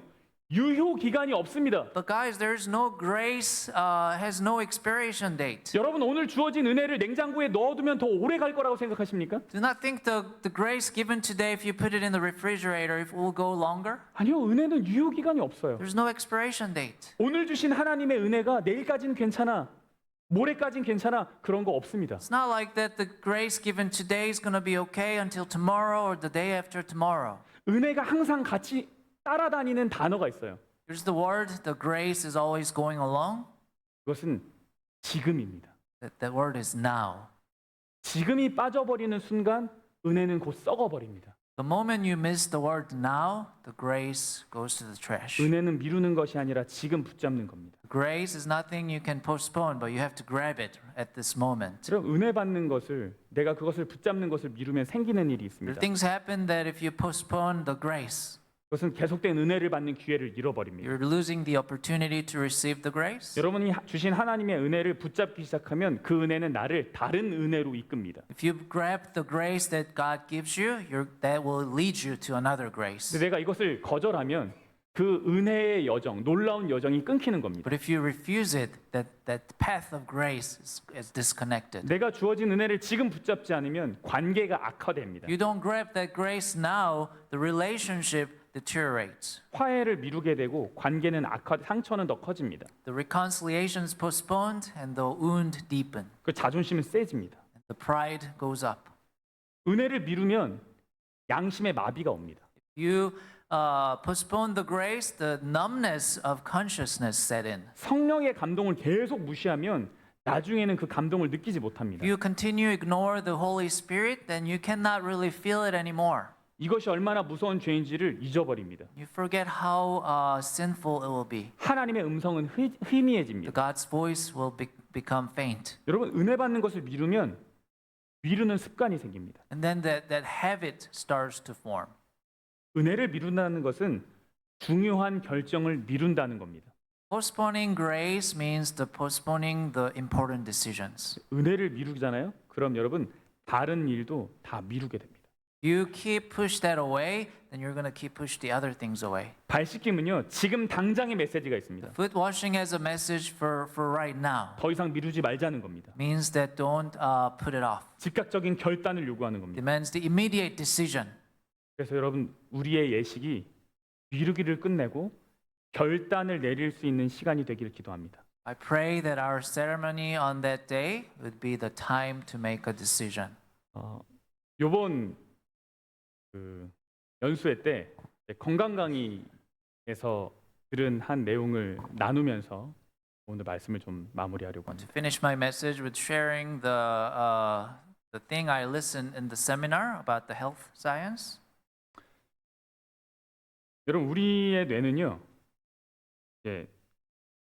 유효 기간이 없습니다. But guys, there's no grace, has no expiration date. 여러분 오늘 주어진 은혜를 냉장고에 넣어두면 더 오래 갈 거라고 생각하십니까? Do not think the grace given today, if you put it in the refrigerator, it will go longer. 아니요. 은혜는 유효 기간이 없어요. There's no expiration date. 오늘 주신 하나님의 은혜가 내일까지는 괜찮아. 모레까진 괜찮아. 그런 거 없습니다. It's not like that the grace given today is going to be okay until tomorrow or the day after tomorrow. 은혜가 항상 같이 따라다니는 단어가 있어요. There's the word, the grace is always going along. 그것은 지금입니다. That word is now. 지금이 빠져버리는 순간 은혜는 곧 썩어버립니다. The moment you miss the word now, the grace goes to the trash. 은혜는 미루는 것이 아니라 지금 붙잡는 겁니다. Grace is nothing you can postpone, but you have to grab it at this moment. 그럼 은혜 받는 것을 내가 그것을 붙잡는 것을 미루면 생기는 일이 There 있습니다. things happen that if you postpone the grace, 그것은 계속된 은혜를 받는 기회를 잃어버립니다. you're losing the opportunity to receive the grace. 여러분이 주신 하나님의 은혜를 붙잡기 시작하면 그 은혜는 나를 다른 은혜로 이끕니다. If you grab the grace that God gives you, that will lead you to another grace. 근데 내가 이것을 거절하면 그 은혜의 여정, 놀라운 여정이 끊기는 겁니다. But if you refuse it, that path of grace is disconnected. 내가 주어진 은혜를 지금 붙잡지 않으면 관계가 악화됩니다. You don't grab that grace now, the relationship deteriorates. 화해를 미루게 되고 관계는 상처는 더 커집니다. The reconciliation is postponed and the wound deepen. 그 자존심은 세집니다. The pride goes up. 은혜를 미루면 양심의 마비가 옵니다. You postpone the grace, the numbness of consciousness set in. 성령의 감동을 계속 무시하면 나중에는 그 감동을 느끼지 못합니다. If you continue to ignore the Holy Spirit, then you cannot really feel it anymore. 이것이 얼마나 무서운 죄인지를 잊어버립니다. You forget how sinful it will be. 하나님의 음성은 희미해집니다. God's voice will become faint. 여러분 은혜 받는 것을 미루면 미루는 습관이 생깁니다. And then that habit starts to form. 은혜를 미룬다는 것은 중요한 결정을 미룬다는 겁니다. Postponing grace means postponing the important decisions. 은혜를 미루잖아요. 그럼 여러분 다른 일도 다 미루게 됩니다. You keep push that away, then you're going to keep push the other things away. 발 씻김은요. 지금 당장의 메시지가 있습니다. Foot washing has a message for right now. 더 이상 미루지 말자는 겁니다. Means that don't put it off. 즉각적인 결단을 요구하는 겁니다. Demands the immediate decision. 그래서 여러분 우리의 예식이 미루기를 끝내고 결단을 내릴 수 있는 시간이 되기를 기도합니다. I pray that our ceremony on that day would be the time to make a decision. 요번 그 연수회 때 건강 강의에서 들은 한 내용을 나누면서 오늘 말씀을 좀 마무리하려고 To 합니다. finish my message with sharing the thing I listened in the seminar about the health science. 여러분 우리의 뇌는요.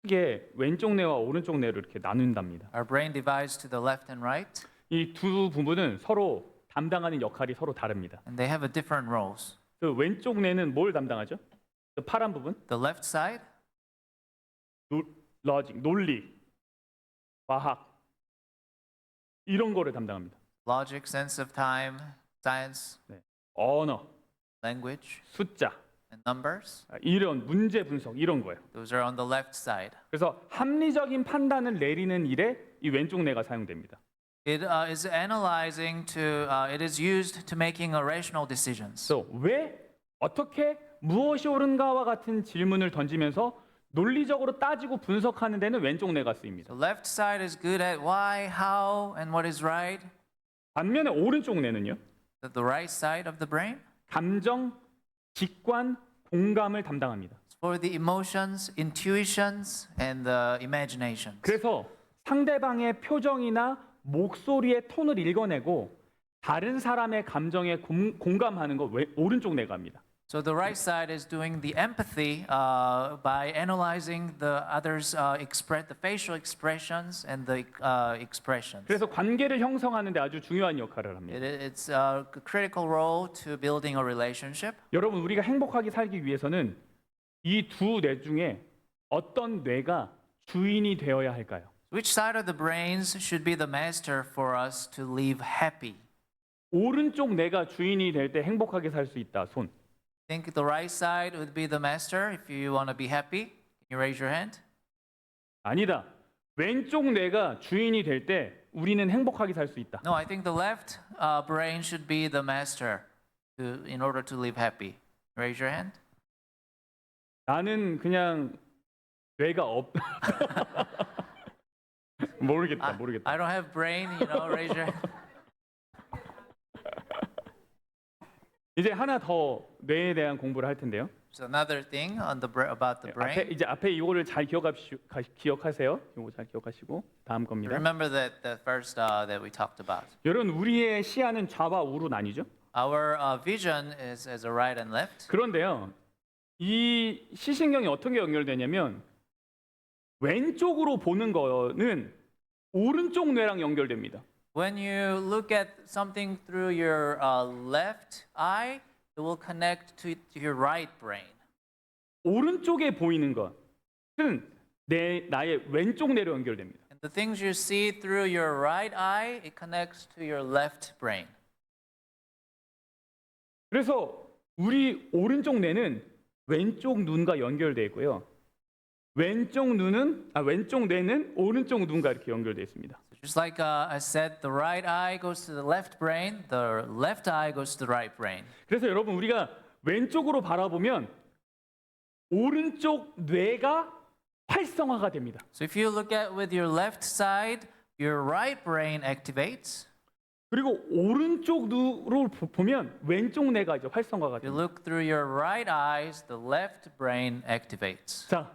크게 왼쪽 뇌와 오른쪽 뇌로 이렇게 나눈답니다. Our brain divides to the left and right, 이 두 부분은 서로 담당하는 역할이 서로 다릅니다. and they have a different roles. 그 왼쪽 뇌는 뭘 담당하죠? 그 파란 부분? The left side, 로직, 논리, 과학 이런 거를 담당합니다. logic, sense of time, science, 언어, language, 숫자, and numbers. 이런 문제 분석 이런 거예요. Those are on the left side. 그래서 합리적인 판단을 내리는 일에 이 왼쪽 뇌가 사용됩니다. It is analyzing it is used to making rational decisions. 그래서 왜, 어떻게, 무엇이 옳은가와 같은 질문을 던지면서 논리적으로 따지고 분석하는 데는 왼쪽 뇌가 쓰입니다. The left side is good at why, how, and what is right. 반면에 오른쪽 뇌는요. The right side of the brain 감정, 직관, 공감을 담당합니다. is for the emotions, intuitions, and the imaginations. 그래서 상대방의 표정이나 목소리의 톤을 읽어내고 다른 사람의 감정에 공감하는 거 오른쪽 뇌가 합니다. So the right side is doing the empathy by analyzing the others' the facial expressions and the expressions. 그래서 관계를 형성하는 데 아주 중요한 역할을 합니다. It's a critical role to building a relationship. 여러분, 우리가 행복하게 살기 위해서는 이 두 뇌 중에 어떤 뇌가 주인이 되어야 할까요? Which side of the brains should be the master for us to live happy? 오른쪽 뇌가 주인이 될 때 행복하게 살 수 있다. 손. Think the right side would be the master if you want to be happy? Can you raise your hand? 아니다. 왼쪽 뇌가 주인이 될 때 우리는 행복하게 살 수 있다. No, I think the left brain should be the master in order to live happy. Raise your hand. 나는 그냥 뇌가 없. 모르겠다. I don't have brain, raise your hand. 이제 하나 더 뇌에 대한 공부를 할 텐데요. So another thing about the brain. 앞에 이거를 잘 기억하세요. 이거 잘 기억하시고 다음 겁니다. Remember that the first that we talked about. 여러분, 우리의 시야는 좌와 우로 나뉘죠. Our vision is as a right and left. 그런데요, 이 시신경이 어떻게 연결되냐면 왼쪽으로 보는 거는 오른쪽 뇌랑 연결됩니다. When you look at something through your left eye, it will connect to your right brain. 오른쪽에 보이는 것은 나의 왼쪽 뇌로 연결됩니다. And the things you see through your right eye, it connects to your left brain. 그래서 우리 오른쪽 뇌는 왼쪽 눈과 연결되어 있고요. 왼쪽 뇌는 오른쪽 눈과 이렇게 연결되어 있습니다. Just like I said, the right eye goes to the left brain, the left eye goes to the right brain. 그래서 여러분, 우리가 왼쪽으로 바라보면 오른쪽 뇌가 활성화가 됩니다. So if you look at with your left side, your right brain activates. 그리고 오른쪽 눈으로 보면 왼쪽 뇌가 이제 활성화가 If you 됩니다. look through your right eyes, the left brain activates. 자,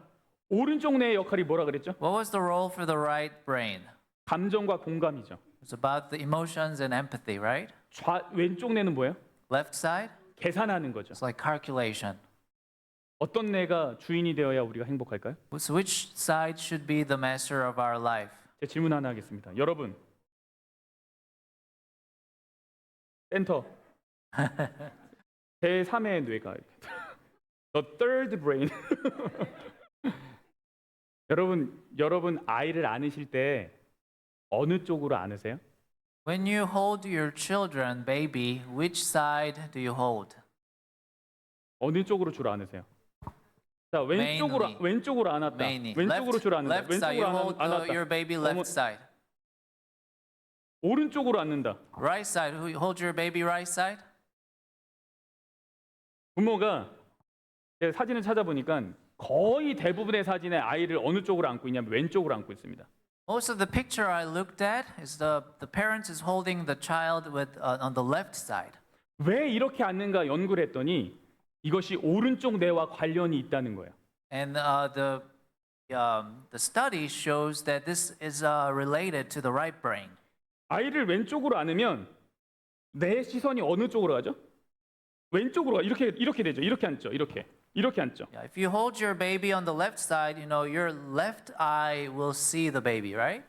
오른쪽 뇌의 역할이 뭐라 그랬죠? What was the role for the right brain? 감정과 공감이죠. It's about the emotions and empathy, right? 왼쪽 뇌는 뭐예요? Left side, 계산하는 거죠. it's like calculation. 어떤 뇌가 주인이 되어야 우리가 행복할까요? So which side should be the master of our life? 제 질문 하나 하겠습니다. 여러분, 센터 제3의 뇌가 the third brain. 여러분 아이를 안으실 때 어느 쪽으로 안으세요? When you hold your children, baby, which side do you hold? 어느 쪽으로 주로 안으세요? 자, 왼쪽으로 안았다. Mainly. 왼쪽으로 주로 안는다. Left side, you hold 안았다. your baby left side. 오른쪽으로 안는다. Right side, who hold your baby right side? 부모가 제가 사진을 찾아보니까 거의 대부분의 사진에 아이를 어느 쪽으로 안고 있냐면 왼쪽으로 안고 있습니다. Most of the picture I looked at is the parents is holding the child on the left side. 왜 이렇게 안는가 연구를 했더니 이것이 오른쪽 뇌와 관련이 있다는 거예요. And the study shows that this is related to the right brain. 아이를 왼쪽으로 안으면 내 시선이 어느 쪽으로 가죠? 왼쪽으로 가. 이렇게 되죠. 이렇게 앉죠. 이렇게 앉죠. Yeah, if you hold your baby on the left side, your left eye will see the baby, right?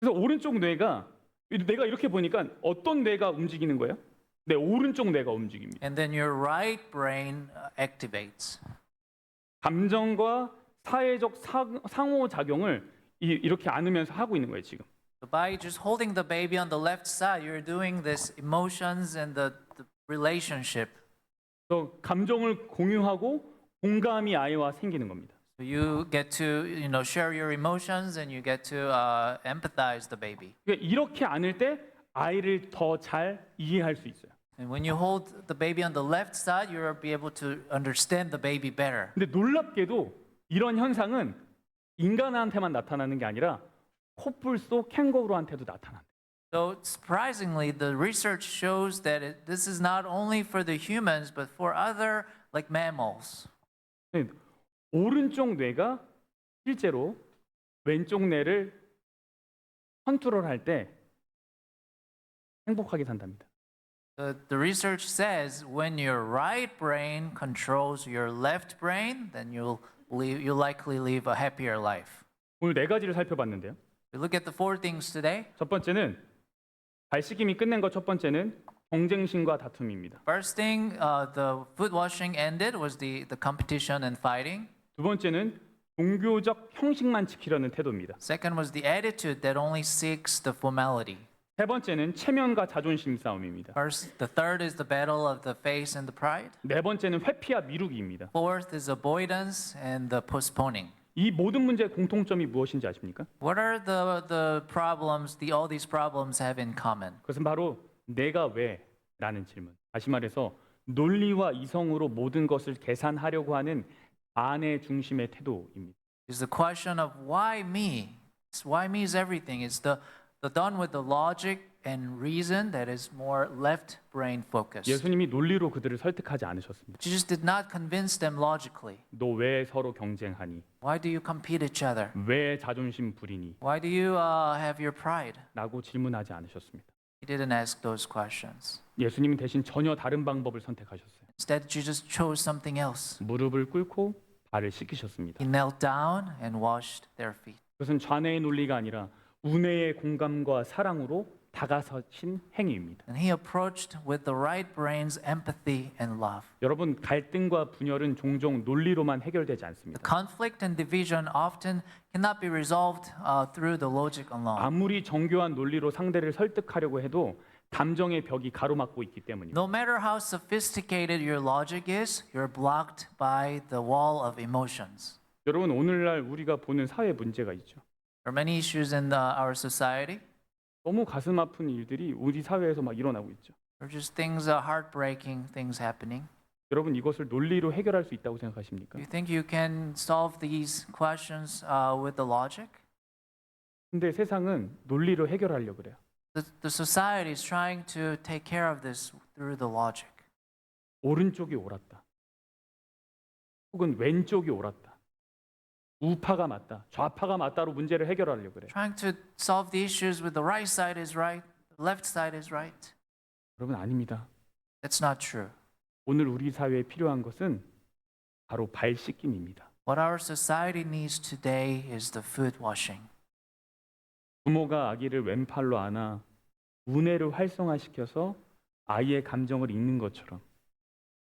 그래서 오른쪽 뇌가 내가 이렇게 보니까 어떤 뇌가 움직이는 거예요? 내 오른쪽 뇌가 움직입니다. And then your right brain activates. 감정과 사회적 상호 작용을 이렇게 안으면서 하고 있는 거예요, 지금. So by just holding the baby on the left side, you're doing this emotions and the relationship. 또 감정을 공유하고 공감이 아이와 생기는 겁니다. So you get to, share your emotions and you get to empathize the baby. 그러니까 이렇게 안을 때 아이를 더 잘 이해할 수 있어요. And when you hold the baby on the left side, you'll be able to understand the baby better. 근데 놀랍게도 이런 현상은 인간한테만 나타나는 게 아니라 코뿔 속 캥거루한테도 나타난다. So surprisingly, the research shows that this is not only for the humans, but for other like mammals. 네, 오른쪽 뇌가 실제로 왼쪽 뇌를 컨트롤할 때 행복하게 산답니다. The research says when your right brain controls your left brain, then you'll likely live a happier life. 오늘 네 가지를 살펴봤는데요. We look at the four things today. 첫 번째는 발씻김이 끝낸 것 첫 번째는 경쟁심과 다툼입니다. First thing, the foot washing ended was the competition and fighting. 두 번째는 종교적 형식만 지키려는 태도입니다. Second was the attitude that only seeks the formality. 세 번째는 체면과 자존심 싸움입니다. The third is the battle of the face and the pride. 네 번째는 회피와 미루기입니다. Fourth is avoidance and the postponing. 이 모든 문제의 공통점이 무엇인지 아십니까? What are the problems all these problems have in common? 그것은 바로 내가 왜라는 질문. 다시 말해서 논리와 이성으로 모든 것을 계산하려고 하는 반의 중심의 태도입니다. Is the question of why me? Why me is everything. It's the done with the logic and reason that is more left brain focused. 예수님이 논리로 그들을 설득하지 않으셨습니다. Jesus did not convince them logically. 너 왜 서로 경쟁하니? Why do you compete each other? 왜 자존심 부리니? Why do you have your pride? 라고 질문하지 않으셨습니다. He didn't ask those questions. 예수님은 대신 전혀 다른 방법을 선택하셨어요. Instead, Jesus chose something else. 무릎을 꿇고 발을 씻기셨습니다. He knelt down and washed their feet. 그것은 좌뇌의 논리가 아니라 우뇌의 공감과 사랑으로 다가서신 행위입니다. And he approached with the right brain's empathy and love. 여러분, 갈등과 분열은 종종 논리로만 해결되지 The 않습니다. conflict and division often cannot be resolved through the logic alone. 아무리 정교한 논리로 상대를 설득하려고 해도 감정의 벽이 가로막고 있기 때문입니다. No matter how sophisticated your logic is, you're blocked by the wall of emotions. 여러분, 오늘날 우리가 보는 사회 문제가 있죠. There are many issues in our society. 너무 가슴 아픈 일들이 우리 사회에서 막 일어나고 있죠. There are just things, heartbreaking things happening. 여러분, 이것을 논리로 해결할 수 있다고 생각하십니까? Do you think you can solve these questions with the logic? 근데 세상은 논리로 해결하려고 그래요. The society is trying to take care of this through the logic. 오른쪽이 옳았다. 혹은 왼쪽이 옳았다. 우파가 맞다. 좌파가 맞다로 문제를 해결하려고 그래요. Trying to solve the issues with the right side is right, the left side is right. 여러분, 아닙니다. That's not true. 오늘 우리 사회에 필요한 것은 바로 발 씻김입니다. What our society needs today is the foot washing. 부모가 아기를 왼팔로 안아 우뇌를 활성화시켜서 아이의 감정을 읽는 것처럼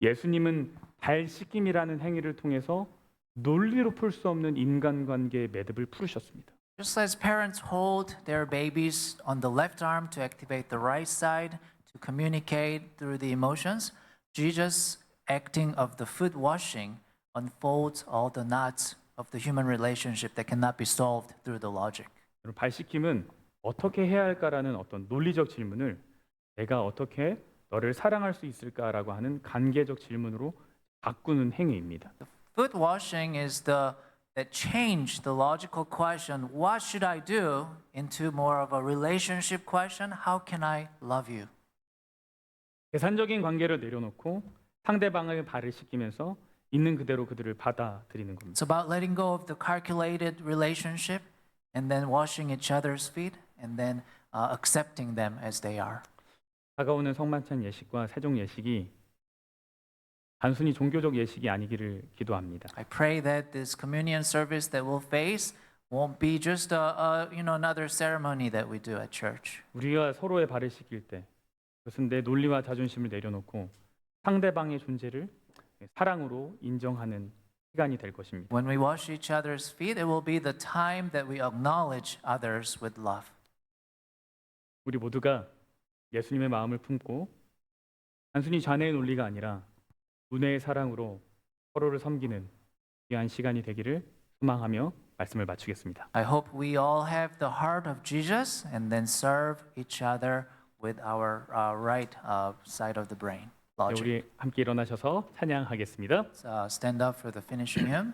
예수님은 발 씻김이라는 행위를 통해서 논리로 풀 수 없는 인간관계의 매듭을 풀으셨습니다. Just as parents hold their babies on the left arm to activate the right side to communicate through the emotions, Jesus, acting of the foot washing, unfolds all the knots of the human relationship that cannot be solved through the logic. 발 씻김은 어떻게 해야 할까라는 어떤 논리적 질문을 내가 어떻게 너를 사랑할 수 있을까라고 하는 관계적 질문으로 바꾸는 행위입니다. Foot washing is that change the logical question, what should I do, into more of a relationship question, how can I love you? 계산적인 관계를 내려놓고 상대방의 발을 씻기면서 있는 그대로 그들을 받아들이는 겁니다. It's about letting go of the calculated relationship and then washing each other's feet and then accepting them as they are. 다가오는 성만찬 예식과 세종 예식이 단순히 종교적 예식이 아니기를 기도합니다. I pray that this communion service that we'll face won't be just another ceremony that we do at church. 우리가 서로의 발을 씻길 때 그것은 내 논리와 자존심을 내려놓고 상대방의 존재를 사랑으로 인정하는 시간이 될 것입니다. When we wash each other's feet, it will be the time that we acknowledge others with love. 우리 모두가 예수님의 마음을 품고 단순히 자네의 논리가 아니라 은혜의 사랑으로 서로를 섬기는 귀한 시간이 되기를 소망하며 말씀을 마치겠습니다. I hope we all have the heart of Jesus and then serve each other with our right side of the brain. 네, Logic. 우리 함께 일어나셔서 찬양하겠습니다. Stand up for the finishing hymn.